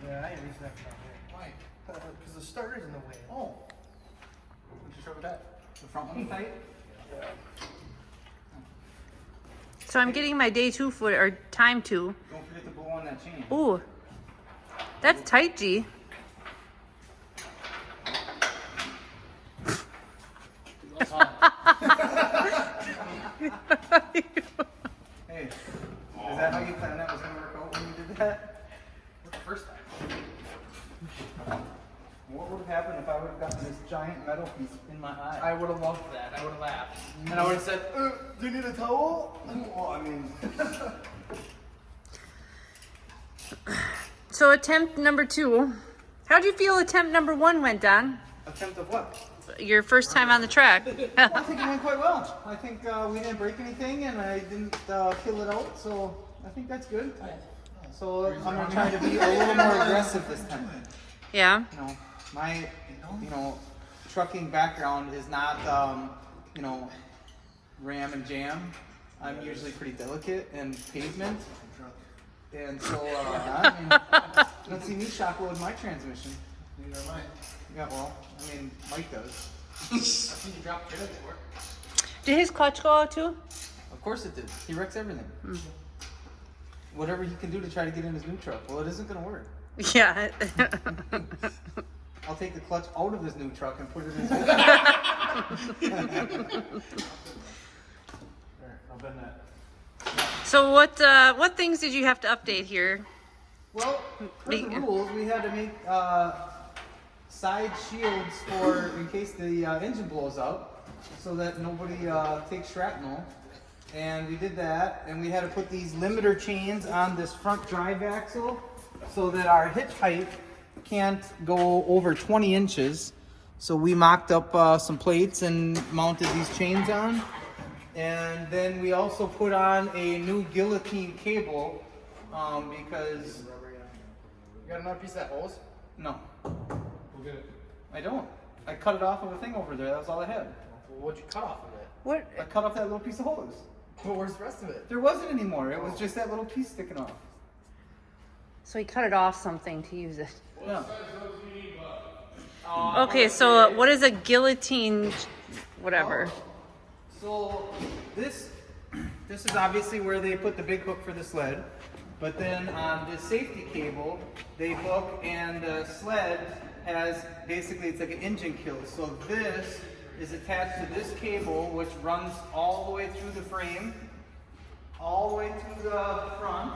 Yeah, I ain't reaching that down here. Why? Because the starter's in the way. Oh. What'd you start with that? The front one tight? Yeah. So I'm getting my day 2 foot or time 2. Don't forget to blow on that chain. Ooh, that's tight, G. Hey, is that how you planned that was going to work out when you did that? The first time. What would have happened if I would have gotten this giant metal piece in my eye? I would have loved that. I would have laughed. And I would have said, do you need a towel? Well, I mean, So attempt number 2. How'd you feel attempt number 1 went, Don? attempt of what? Your first time on the track. Well, I think it went quite well. I think we didn't break anything and I didn't kill it out, so I think that's good. So I'm going to try to be a little more aggressive this time. Yeah. You know, my, trucking background is not, ram and jam. I'm usually pretty delicate and pavement. And so, I mean, you don't see me shock load my transmission. Neither am I. Yeah, well, I mean, Mike does. I've seen you drop trailer before. Did his clutch go out too? Of course it did. He wrecks everything. Whatever he can do to try to get in his new truck. Well, it isn't going to work. Yeah. I'll take the clutch out of his new truck and put it in his old I'll bend that. So what things did you have to update here? Well, per the rules, we had to make side shields for in case the engine blows up, so that nobody takes shrapnel. And we did that, and we had to put these limiter chains on this front drive axle, so that our hitch height can't go over 20 inches. So we mocked up some plates and mounted these chains on. And then we also put on a new guillotine cable because... You got another piece of that hose? No, We'll get it. I don't. I cut it off of a thing over there. That was all I had. Well, what'd you cut off of it? What? I cut off that little piece of hose. Well, where's the rest of it? There wasn't anymore. It was just that little piece sticking off. So he cut it off something to use it. Yeah. Okay, so what is a guillotine? Whatever. So this is obviously where they put the big hook for the sled. But then on this safety cable, they hook, and the sled has basically, it's like an engine kill. So this is attached to this cable, which runs all the way through the frame, all the way to the front.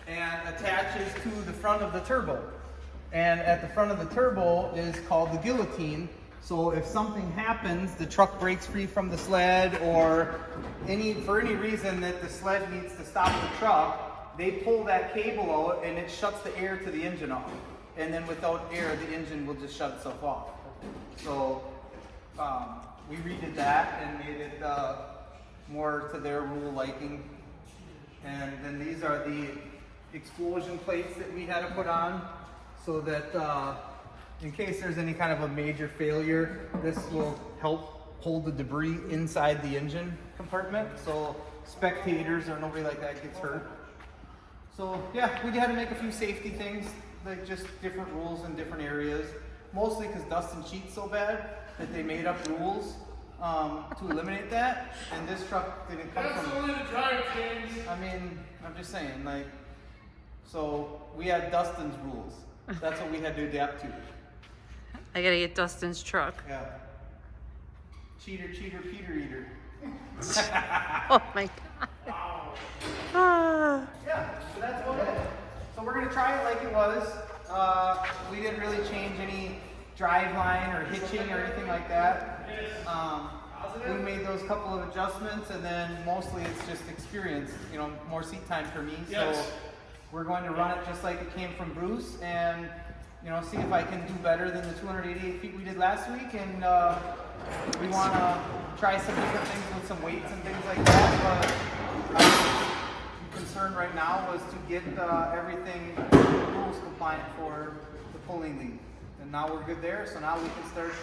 And attaches to the front of the turbo. And at the front of the turbo is called the guillotine. So if something happens, the truck breaks free from the sled, or for any reason that the sled needs to stop the truck, they pull that cable out and it shuts the air to the engine off. And then without air, the engine will just shut itself off. So we redid that and made it more to their rule liking. And then these are the explosion plates that we had to put on, so that in case there's any kind of a major failure, this will help hold the debris inside the engine compartment, so spectators or nobody like that gets hurt. So yeah, we had to make a few safety things, like just different rules in different areas, mostly because Dustin cheats so bad that they made up rules to eliminate that, and this truck didn't come from... That's only the drive change. I mean, I'm just saying, like, so we had Dustin's rules. That's what we had to adapt to. I gotta get Dustin's truck. Yeah. Cheater, cheater, Peter eater. Oh my god. Wow. Ah. Yeah, so that's about it. So we're gonna try it like it was. We didn't really change any drive line or hitching or anything like that. We made those couple of adjustments, and then mostly it's just experience, more seat time for me. Yes. So we're going to run it just like it came from Bruce, and see if I can do better than the 288 feet we did last week. And we want to try some different things with some weights and things like that. But our concern right now was to get everything rules compliant for the pulling lead. And now we're good there, so now we can start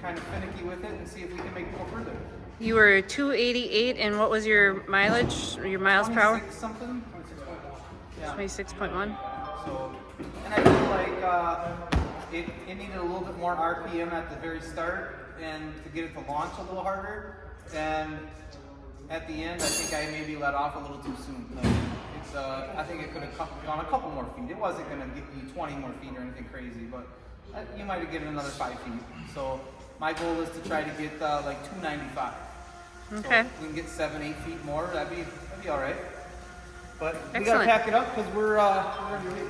kind of finicky with it and see if we can make it go further. You were 288, and what was your mileage or your miles per hour? 26 something. 26.1. So, and I feel like it needed a little bit more RPM at the very start and to get it to launch a little harder. And at the end, I think I maybe let off a little too soon. Like, I think it could have gone a couple more feet. It wasn't going to get you 20 more feet or anything crazy, but you might have given another 5 feet. So my goal is to try to get like 295. Okay. So if we can get 7-8 feet more, that'd be all right. But we Excellent. gotta pack it up because we're gonna be